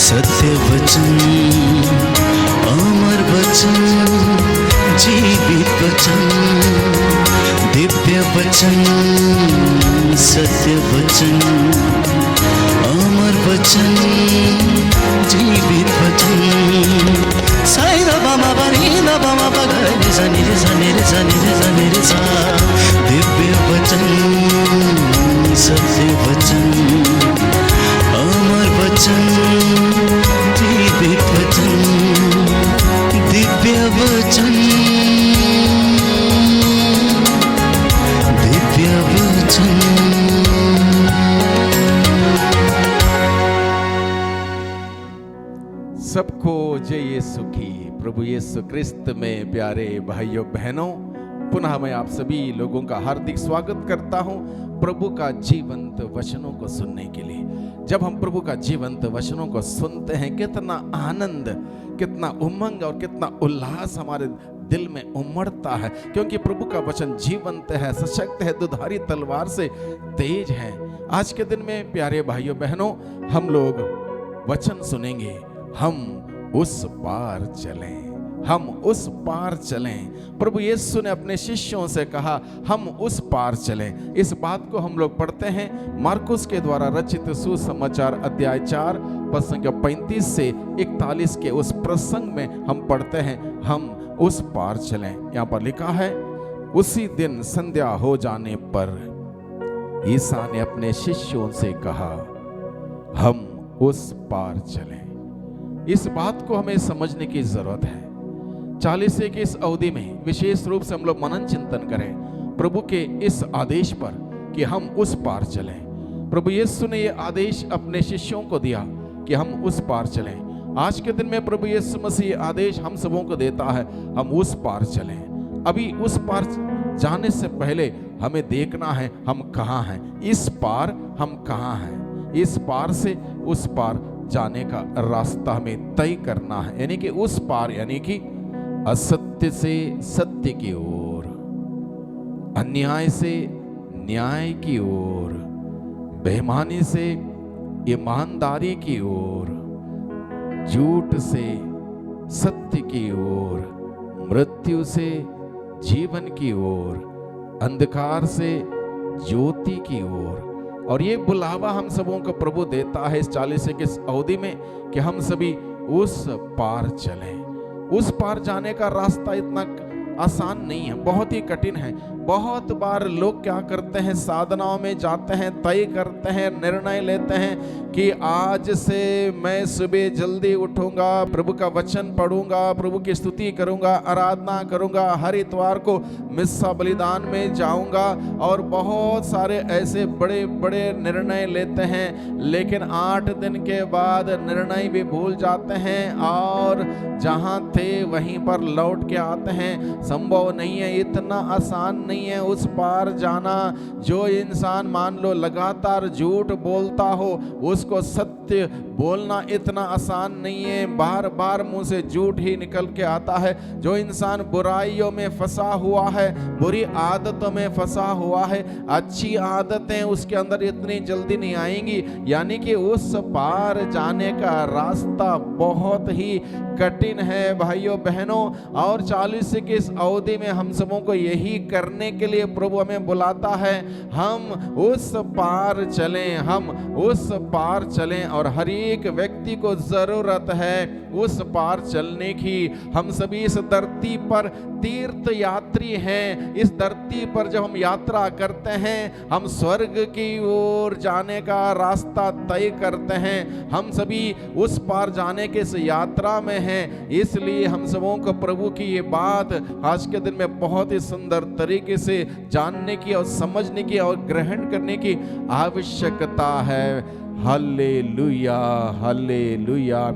सत्य वचन, अमर वचन, जीवित वचन, दिव्य वचन, सत्य वचन, अमर वचन, जीवित वचन। साई दा बाबा बनी दा बाबा बगरे जनी रे जनी रे जनी रे जनी रे सा। दिव्य वचन, सत्य वचन, अमर वचन, जीवित वचन, दिव्य वचन, दिव्य वचन। सबको जय यीशु की। प्रभु यीशु क्रिस्त में प्यारे भाइयों बहनों, पुनः मैं आप सभी लोगों का हार्दिक स्वागत करता हूं प्रभु का जीवंत वचनों को सुनने के लिए। जब हम प्रभु का जीवंत वचनों को सुनते हैं, कितना आनंद, कितना उमंग और कितना उल्लास हमारे दिल में उमड़ता है, क्योंकि प्रभु का वचन जीवंत है, सशक्त है, दुधारी तलवार से तेज है। आज के दिन में प्यारे भाइयों बहनों, हम लोग वचन सुनेंगे, हम उस पार चलें, हम उस पार चलें। प्रभु यीशु ने अपने शिष्यों से कहा, हम उस पार चलें। इस बात को हम लोग पढ़ते हैं मार्कुस के द्वारा रचित सुसमाचार अध्याय 4 पद संख्या 35 से 41 के उस प्रसंग में हम पढ़ते हैं, हम उस पार चलें। यहाँ पर लिखा है, उसी दिन संध्या हो जाने पर ईसा ने अपने शिष्यों से कहा, हम उस पार चलें। इस बात को हमें समझने की जरूरत है। 40 की इस अवधि में विशेष रूप से हम लोग मनन चिंतन करें प्रभु के इस आदेश पर कि हम उस पार चलें। प्रभु यीशु ने यह आदेश अपने शिष्यों को दिया कि हम उस पार चलें। आज के दिन में प्रभु यीशु मसीह आदेश हम सबों को देता है, हम उस पार चलें। अभी उस पार जाने से पहले हमें देखना है हम कहाँ हैं, इस पार हम कहाँ हैं। इस पार से उस पार जाने का रास्ता हमें तय करना है, यानी कि उस पार, यानी कि असत्य से सत्य की ओर, अन्याय से न्याय की ओर, बेईमानी से ईमानदारी की ओर, झूठ से सत्य की ओर, मृत्यु से जीवन की ओर, अंधकार से ज्योति की ओर। और ये बुलावा हम सबों को प्रभु देता है इस 40 की इस अवधि में कि हम सभी उस पार चलें। उस पार जाने का रास्ता इतना आसान नहीं है, बहुत ही कठिन है। बहुत बार लोग क्या करते हैं, साधनाओं में जाते हैं, तय करते हैं, निर्णय लेते हैं कि आज से मैं सुबह जल्दी उठूंगा, प्रभु का वचन पढ़ूंगा, प्रभु की स्तुति करूंगा, आराधना करूंगा, हर इतवार को मिस्सा बलिदान में जाऊंगा, और बहुत सारे ऐसे बड़े बड़े निर्णय लेते हैं। लेकिन 8 दिन के बाद निर्णय भी भूल जाते हैं और जहां थे वहीं पर लौट के आते हैं। संभव नहीं है, इतना आसान नहीं है उस पार जाना। जो इंसान मान लो लगातार झूठ बोलता हो, उसको सत्य बोलना इतना आसान नहीं है, बार बार मुंह से झूठ ही निकल के आता है। जो इंसान बुराइयों में फंसा हुआ है, बुरी आदतों में फंसा हुआ है, अच्छी आदतें उसके अंदर इतनी जल्दी नहीं आएंगी। यानी कि उस पार जाने का रास्ता बहुत ही कठिन है भाइयों बहनों। और 40 की इस अवधि में हम सबों को यही करने के लिए प्रभु हमें बुलाता है, हम उस पार चलें, हम उस पार चलें। और हर एक व्यक्ति को जरूरत है उस पार चलने की। हम सभी इस धरती पर तीर्थ यात्री हैं। इस धरती पर जब हम यात्रा करते हैं, हम स्वर्ग की ओर जाने का रास्ता तय करते हैं। हम सभी उस पार जाने के इस यात्रा में हैं। इसलिए हम सबों को प्रभु की ये बात आज के दिन में बहुत ही सुंदर तरीके से जानने की और समझने की और ग्रहण करने की आवश्यकता है। Hallelujah, hallelujah.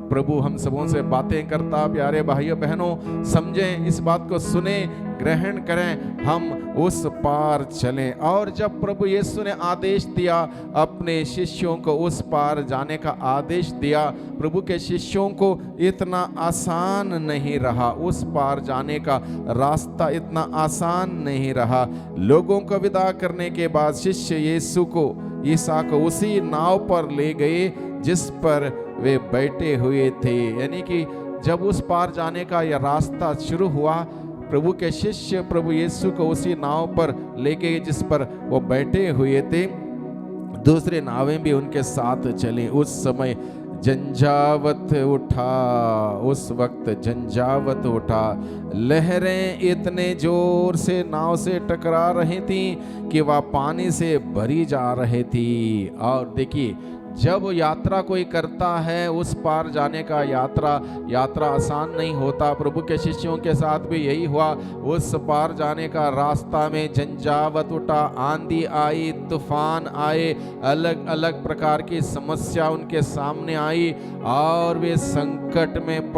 प्रभु हम सबों से बातें करता, प्यारे भाइयों बहनों, समझें, इस बात को सुने, ग्रहण करें, हम उस पार चलें। और जब प्रभु यीशु ने आदेश दिया, अपने शिष्यों को उस पार जाने का आदेश दिया, प्रभु के शिष्यों को इतना आसान नहीं रहा, उस पार जाने का रास्ता इतना आसान नहीं रहा। लोगों को विदा करने के बाद शिष्य यीशु को, ईसा को उसी नाव पर ले गए जिस पर वे बैठे हुए थे। यानी कि जब उस पार जाने का यह रास्ता शुरू हुआ, प्रभु के शिष्य प्रभु यीशु को उसी नाव पर लेके गए जिस पर वो बैठे हुए थे। दूसरे नावें भी उनके साथ चली। उस समय झंझावत उठा, उस वक्त झंझावत उठा। लहरें इतने जोर से नाव से टकरा रही थी कि वह पानी से भरी जा रही थी। और देखिए, जब यात्रा कोई करता है, उस पार जाने का यात्रा आसान नहीं होता। प्रभु के शिष्यों के साथ भी यही हुआ। उस पार जाने का रास्ता में झंझावत उठा, आंधी आई, तूफान आए, अलग अलग प्रकार की समस्या उनके सामने आई और वे संकट में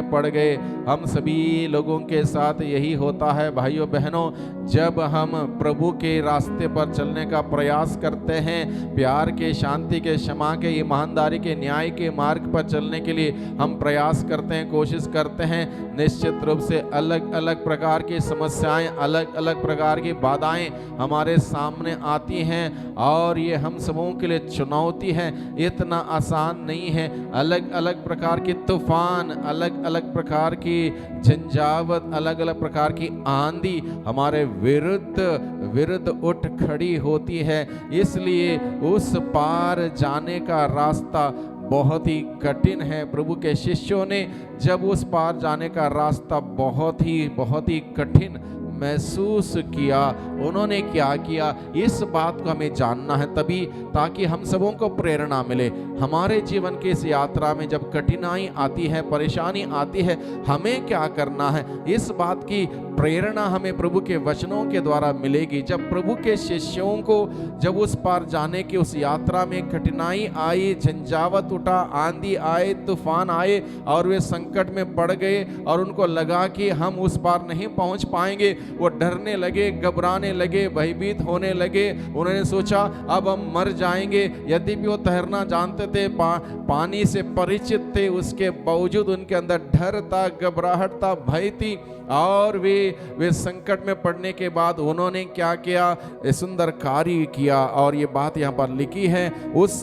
पड़ गए। हम सभी लोगों के साथ यही होता है भाइयों बहनों। जब हम प्रभु के रास्ते पर चलने का प्रयास करते हैं, प्यार के, शांति के, क्षमा के, ईमानदारी के, न्याय के मार्ग पर चलने के लिए हम प्रयास करते हैं, कोशिश करते हैं, निश्चित रूप से अलग अलग प्रकार की समस्याएं, अलग अलग प्रकार की बाधाएं हमारे सामने आती हैं और ये हम सबों के लिए चुनौती है। इतना आसान नहीं है। अलग अलग प्रकार की तूफान, अलग अलग प्रकार की झंझावत, अलग अलग प्रकार की आंधी हमारे विरुद्ध उठ खड़ी होती है। इसलिए उस पार जाने का रास्ता बहुत ही कठिन है। प्रभु के शिष्यों ने जब उस पार जाने का रास्ता बहुत ही कठिन महसूस किया, उन्होंने क्या किया, इस बात को हमें जानना है, तभी ताकि हम सबों को प्रेरणा मिले। हमारे जीवन की इस यात्रा में जब कठिनाई आती है, परेशानी आती है, हमें क्या करना है, इस बात की प्रेरणा हमें प्रभु के वचनों के द्वारा मिलेगी। जब प्रभु के शिष्यों को जब उस पार जाने की उस यात्रा में कठिनाई आई, झंझावत उठा, आंधी आए, तूफान आए और वे संकट में पड़ गए और उनको लगा कि हम उस पार नहीं पहुंच पाएंगे, वो डरने लगे, घबराने लगे, भयभीत होने लगे। उन्होंने सोचा अब हम मर जाएंगे। यद्यपि वो तैरना जानते थे, पानी से परिचित थे, उसके बावजूद उनके अंदर डर था, घबराहट था, भय थी। और वे संकट में पड़ने के बाद उन्होंने क्या किया, सुंदर कार्य किया। और ये बात यहाँ पर लिखी है, उस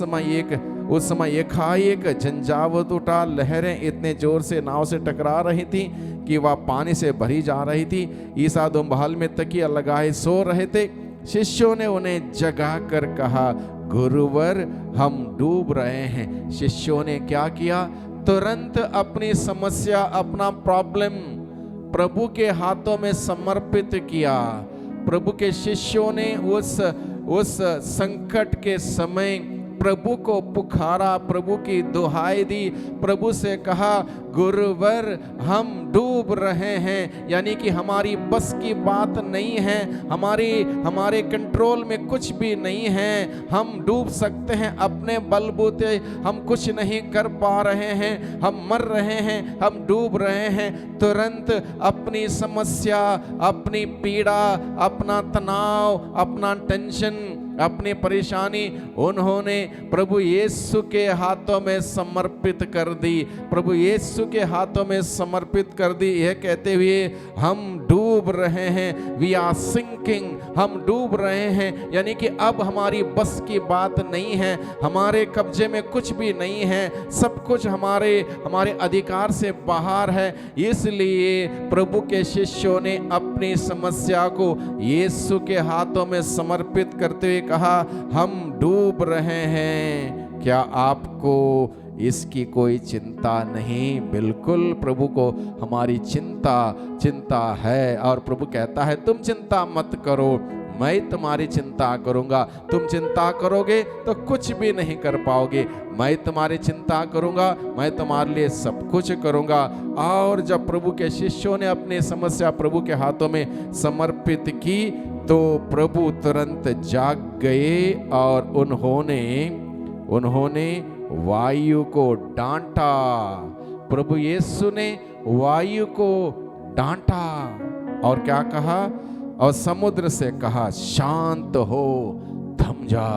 समय एकाएक झंझावत उठा, लहरें इतने जोर से नाव से टकरा रही थी कि वह पानी से भरी जा रही थी। ईसा दोपहर में तकिया लगाए सो रहे थे। शिष्यों ने उन्हें जगा कर कहा, गुरुवर हम डूब रहे हैं। शिष्यों ने क्या किया, तुरंत अपनी समस्या, अपना प्रॉब्लम प्रभु के हाथों में समर्पित किया। प्रभु के शिष्यों ने उस संकट के समय प्रभु को पुकारा, प्रभु की दुहाई दी, प्रभु से कहा, गुरुवर हम डूब रहे हैं। यानी कि हमारी बस की बात नहीं है, हमारे कंट्रोल में कुछ भी नहीं है, हम डूब सकते हैं, अपने बलबूते हम कुछ नहीं कर पा रहे हैं, हम मर रहे हैं, हम डूब रहे हैं। तुरंत अपनी समस्या, अपनी पीड़ा, अपना तनाव, अपना टेंशन, अपनी परेशानी उन्होंने प्रभु यीशु के हाथों में समर्पित कर दी। प्रभु यीशु के हाथों में समर्पित कर दी, यह कहते हुए हम डूब रहे हैं, वी आर सिंकिंग, हम डूब रहे हैं। यानी कि अब हमारी बस की बात नहीं है, हमारे कब्जे में कुछ भी नहीं है, सब कुछ हमारे अधिकार से बाहर है। इसलिए प्रभु के शिष्यों ने अपनी समस्या को यीशु के हाथों में समर्पित करते हुए कहा, हम डूब रहे हैं, क्या आपको इसकी कोई चिंता नहीं? बिल्कुल प्रभु को हमारी चिंता है। और प्रभु कहता है, तुम चिंता मत करो, मैं तुम्हारी चिंता करूंगा। तुम चिंता करोगे तो कुछ भी नहीं कर पाओगे, मैं तुम्हारी चिंता करूंगा, मैं तुम्हारे लिए सब कुछ करूंगा। और जब प्रभु के शिष्यों ने अपनी समस्या प्रभु के हाथों में समर्पित की तो प्रभु तुरंत जाग गए और उन्होंने वायु को डांटा। प्रभु यीशु ने वायु को डांटा और क्या कहा, और समुद्र से कहा, शांत हो थम जा,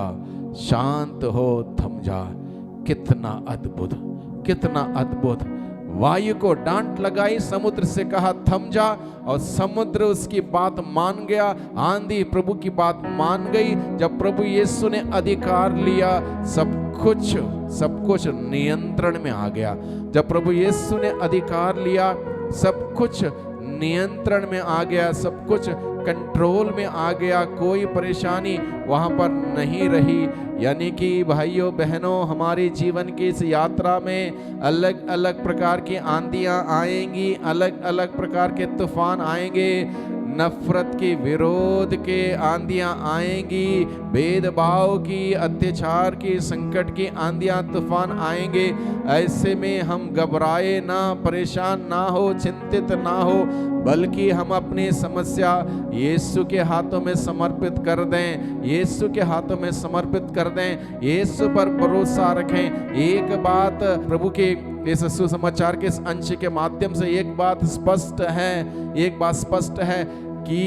शांत हो थम जा। कितना अद्भुत वायु को डांट लगाई, समुद्र से कहा थम जा, और समुद्र उसकी बात मान गया, आंधी प्रभु की बात मान गई। जब प्रभु यीशु ने अधिकार लिया, सब कुछ नियंत्रण में आ गया। जब प्रभु यीशु ने अधिकार लिया, सब कुछ नियंत्रण में आ गया, सब कुछ कंट्रोल में आ गया, कोई परेशानी वहां पर नहीं रही। यानी कि भाइयों बहनों, हमारे जीवन की इस यात्रा में अलग अलग प्रकार की आंधियां आएंगी, अलग अलग प्रकार के तूफान आएंगे, नफरत की, विरोध के आंधियां आएंगी, भेदभाव की, अत्याचार की, संकट की आंधियां तूफान आएंगे। ऐसे में हम घबराए ना, परेशान ना हो, चिंतित ना हो, बल्कि हम अपनी समस्या यीशु के हाथों में समर्पित कर दें, यीशु के हाथों में समर्पित कर दें, यीशु पर भरोसा रखें। एक बात प्रभु के इस सुसमाचार के इस अंश के माध्यम से एक बात स्पष्ट है कि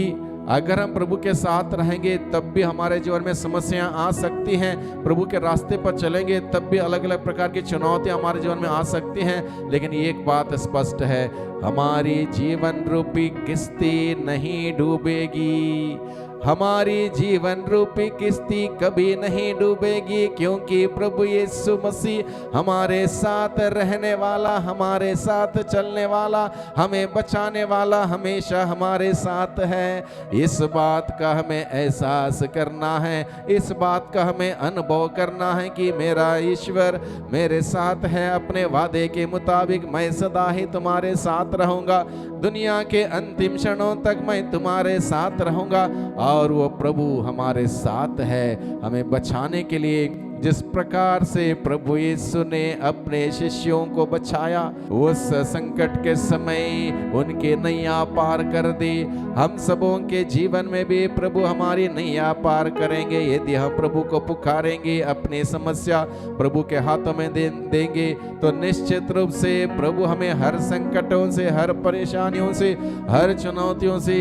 अगर हम प्रभु के साथ रहेंगे तब भी हमारे जीवन में समस्याएं आ सकती हैं, प्रभु के रास्ते पर चलेंगे तब भी अलग अलग प्रकार की चुनौतियां हमारे जीवन में आ सकती हैं। लेकिन एक बात स्पष्ट है, हमारी जीवन रूपी किश्ती नहीं डूबेगी, हमारी जीवन रूपी किश्ती कभी नहीं डूबेगी, क्योंकि प्रभु यीशु मसीह हमारे साथ रहने वाला, हमारे साथ चलने वाला, हमें बचाने वाला हमेशा हमारे साथ है। इस बात का हमें एहसास करना है, इस बात का हमें अनुभव करना है कि मेरा ईश्वर मेरे साथ है। अपने वादे के मुताबिक मैं सदा ही तुम्हारे साथ रहूंगा, दुनिया के अंतिम क्षणों तक मैं तुम्हारे साथ रहूंगा। और वो प्रभु हमारे साथ है, हमें बचाने के लिए। जिस प्रकार से प्रभु यीशु ने अपने शिष्यों को बचाया, उस संकट के समय उनकी नैया पार कर दी, हम सबों के जीवन में भी प्रभु हमारी नैया पार करेंगे। यदि हम प्रभु को पुकारेंगे, अपनी समस्या प्रभु के हाथों में देंगे, तो निश्चित रूप से प्रभु हमें हर संकटों से, हर परेशानियों से, हर चुनौतियों से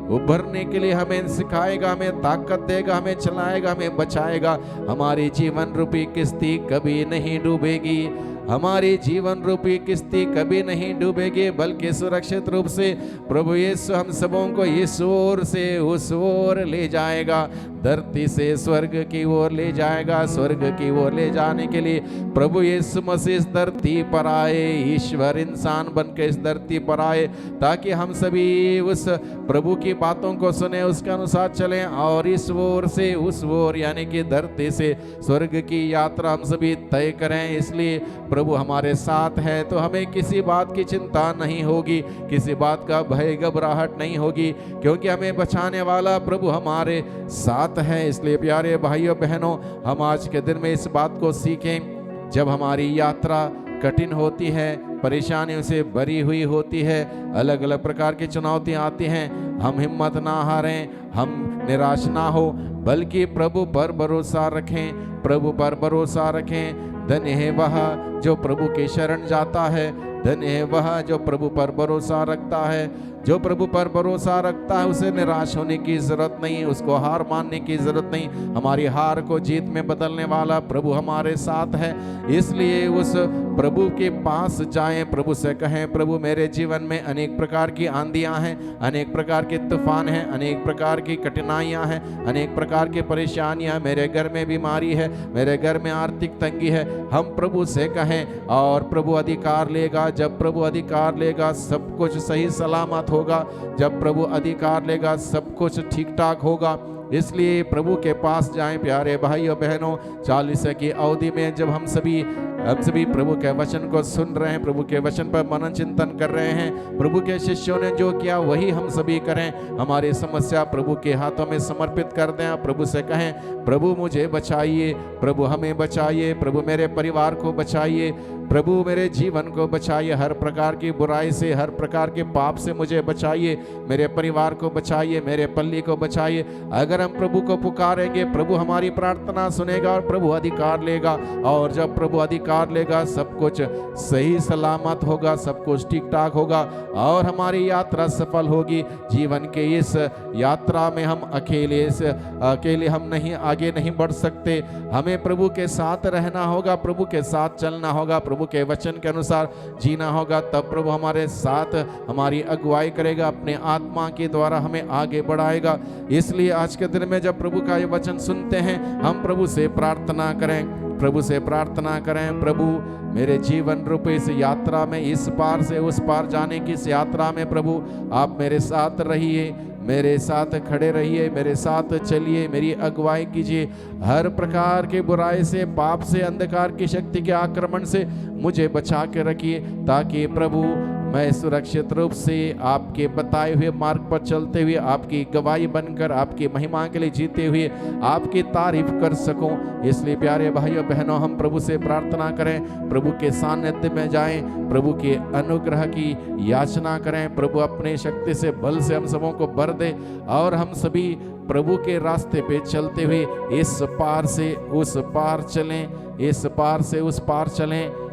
उभरने के लिए हमें सिखाएगा, हमें ताकत देगा, हमें चलाएगा, हमें बचाएगा। हमारी जीवन रूपी किश्ती कभी नहीं डूबेगी, हमारी जीवन रूपी किश्ती कभी नहीं डूबेगी, बल्कि सुरक्षित रूप से प्रभु यीशु हम सबों को इस ओर से उस ओर ले जाएगा, धरती से स्वर्ग की ओर ले जाएगा। स्वर्ग की ओर ले जाने के लिए प्रभु यीशु मसीह इस धरती पर आए, ईश्वर इंसान बनकर इस धरती पर आए, ताकि हम सभी उस प्रभु की बातों को सुने, उसके अनुसार चलें और इस ओर से उस ओर यानी कि धरती से स्वर्ग की यात्रा हम सभी तय करें। इसलिए प्रभु हमारे साथ है तो हमें किसी बात की चिंता नहीं होगी, किसी बात का भय घबराहट नहीं होगी, क्योंकि हमें बचाने वाला प्रभु हमारे साथ है। इसलिए प्यारे भाइयों बहनों, हम आज के दिन में इस बात को सीखें, जब हमारी यात्रा कठिन होती है, परेशानियों से भरी हुई होती है, अलग अलग प्रकार की चुनौतियां आती हैं, हम हिम्मत ना हारें, हम निराश ना हो, बल्कि प्रभु पर भरोसा रखें, प्रभु पर भरोसा रखें। धन्य है वह जो प्रभु के शरण जाता है, धन्य है वह जो प्रभु पर भरोसा रखता है। जो प्रभु पर भरोसा रखता है उसे निराश होने की जरूरत नहीं, उसको हार मानने की जरूरत नहीं। हमारी हार को जीत में बदलने वाला प्रभु हमारे साथ है। इसलिए उस प्रभु के पास जाएं, प्रभु से कहें, प्रभु मेरे जीवन में अनेक प्रकार की आंधियां हैं, अनेक प्रकार के तूफान हैं, अनेक प्रकार की कठिनाइयां हैं, अनेक प्रकार की परेशानियां, मेरे घर में बीमारी है, मेरे घर में आर्थिक तंगी है। हम प्रभु से कहें और प्रभु अधिकार लेगा। जब प्रभु अधिकार लेगा सब कुछ सही सलामत होगा, जब प्रभु अधिकार लेगा सब कुछ ठीक ठाक होगा। इसलिए प्रभु के पास जाएं प्यारे भाइयों बहनों। 40 की अवधि में जब हम सभी प्रभु के वचन को सुन रहे हैं, प्रभु के वचन पर मनन चिंतन कर रहे हैं, प्रभु के शिष्यों ने जो किया वही हम सभी करें। हमारी समस्या प्रभु के हाथों में समर्पित कर दें, प्रभु से कहें, प्रभु मुझे बचाइए, प्रभु हमें बचाइए, प्रभु मेरे परिवार को बचाइए, प्रभु मेरे जीवन को बचाइए, हर प्रकार की बुराई से, हर प्रकार के पाप से मुझे बचाइए, मेरे परिवार को बचाइए, मेरे पल्ली को बचाइए। अगर हम प्रभु को पुकारेंगे, प्रभु हमारी प्रार्थना सुनेगा और प्रभु अधिकार लेगा। और जब प्रभु अधिकार उतार लेगा, सब कुछ सही सलामत होगा, सब कुछ ठीक ठाक होगा और हमारी यात्रा सफल होगी। जीवन के इस यात्रा में हम अकेले हम नहीं आगे नहीं बढ़ सकते, हमें प्रभु के साथ रहना होगा, प्रभु के साथ चलना होगा, प्रभु के वचन के अनुसार जीना होगा, तब प्रभु हमारे साथ हमारी अगुवाई करेगा, अपने आत्मा के द्वारा हमें आगे बढ़ाएगा। इसलिए आज के दिन में जब प्रभु का ये वचन सुनते हैं, हम प्रभु से प्रार्थना करें, प्रभु से प्रार्थना करें, प्रभु मेरे जीवन रूपी इस यात्रा में, इस पार से उस पार जाने की इस यात्रा में प्रभु आप मेरे साथ रहिए, मेरे साथ खड़े रहिए, मेरे साथ चलिए, मेरी अगुवाई कीजिए। हर प्रकार के बुराई से, पाप से, अंधकार की शक्ति के आक्रमण से मुझे बचा के रखिए, ताकि प्रभु मैं सुरक्षित रूप से आपके बताए हुए मार्ग पर चलते हुए आपकी गवाही बनकर आपकी महिमा के लिए जीते हुए आपकी तारीफ कर सकूं। इसलिए प्यारे भाइयों बहनों, हम प्रभु से प्रार्थना करें, प्रभु के सानिध्य में जाएं, प्रभु के अनुग्रह की याचना करें, प्रभु अपने शक्ति से, बल से हम सबों को भर दे और हम सभी प्रभु के रास्ते पे चलते हुए इस पार से उस पार चलें, इस पार से उस पार चलें,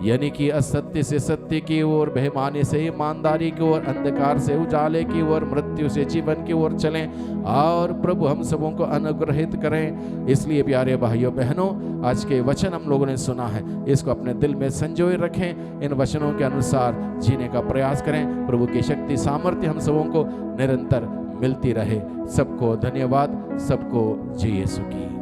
यानी कि असत्य से सत्य की ओर, बेईमानी से ईमानदारी की ओर, अंधकार से उजाले की ओर, मृत्यु से जीवन की ओर चलें और प्रभु हम सबों को अनुग्रहित करें। इसलिए प्यारे भाइयों बहनों, आज के वचन हम लोगों ने सुना है, इसको अपने दिल में संजोए रखें, इन वचनों के अनुसार जीने का प्रयास करें। प्रभु की शक्ति सामर्थ्य हम सबों को निरंतर मिलती रहे। सबको धन्यवाद, सबको जय यीशु की।